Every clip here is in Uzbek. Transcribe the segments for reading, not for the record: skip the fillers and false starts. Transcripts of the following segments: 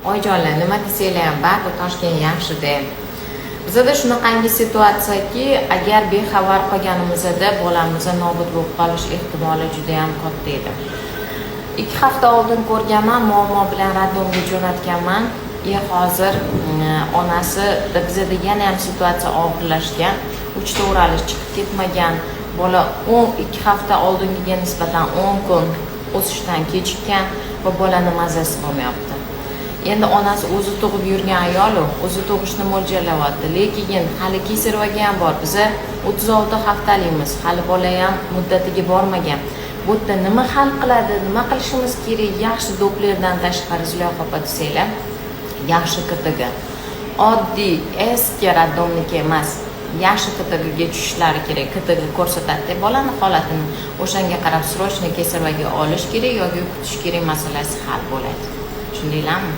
Oyijonlar, nima desanglar ham baribir Toshkent yaxshi-da. Bizda shunaqangi situatsiyaki, agar bexabar qolganimizda bolamiz nobud bo'lib qolish ehtimoli juda ham katta edi. 2 hafta oldin ko'rganman, muammo bilan raddomga jo'natganman. Hozir onasi bizda yana ham situatsiya og'irlashgan. 3 ta o'ralish chiqib ketmagan. Bola 12 hafta oldingiga nisbatan 10 kun o'sishdan kechikkan va bolani mazasi bo'lmayapti. Endi onasi o'zi tug'ib yurgan ayol, o'zi tug'ishni mo'ljallayapti. Lekin hali kesarvaga ham bor. Biz 36 haftalikmiz. Hali bola ham muddatiga bormagan. Bu yerda nima hal qiladi, nima qilishimiz kerak? Yaxshi dopplerdan tashqari Zulayho opa desanglar, yaxshi KTG. Oddiy eski raddomniki emas. Yaxshi KTGga tushishlari kerak. KTG ko'rsatadi bolani holatini. O'shanga qarab srochniy kesarvaga olish kerak yoki kutish kerak masalasi hal bo'ladi. Tushundinglarmi?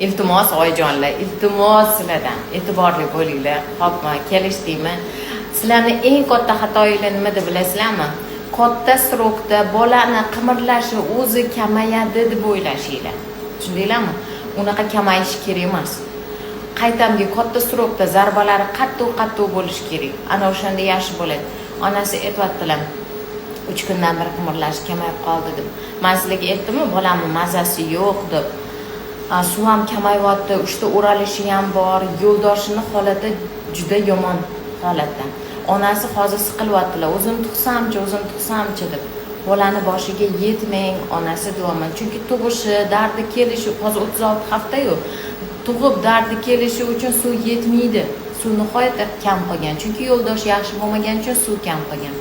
Iltimos oyijonlar, iltimos sizlardan e'tiborli bo'linglar. Xo'pmi, kelishdingmi? Sizlarning eng katta xatoyingiz nima deb bilasizlarmi? Katta srokda bolani qimirlashi o'zi kamayadi deb o'ylashinglar. Tushundinglarmi? Unaqa kamayishi kerak emas. Qaytamga katta srokda zarbalari qattiq bo'lishi kerak. Ana o'shanda yaxshi bo'ladi. Onasi aytibdilar, 3 kundan beri qimirlashi kamayib qoldi deb. Men sizlarga aytdimmi, bolamning mazasi yo'q deb. Suv ham kamayyapti, 3 ta o'ralishi ham bor, yo'ldoshining holati juda yomon holatda. Onasi hozir siqilyaptilar, o'zim tug'samchi deb. Bolani boshiga yetmang, onasi deyapman. Chunki tug'ishi, dardi kelishi, hozir 36 hafta-yu. Tug'ib dardi kelishi uchun suv yetmaydi. Suv nihoyatda kam qolgan. Chunki yo'ldosh yaxshi bo'lmagan uchun suv kam qolgan.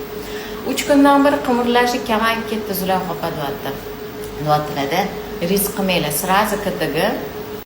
3 kundan beri qimirlashi kamayib ketdi Zulayho opa deyapti. Deyaptilar-da, risk qilmanglar, srazi KTG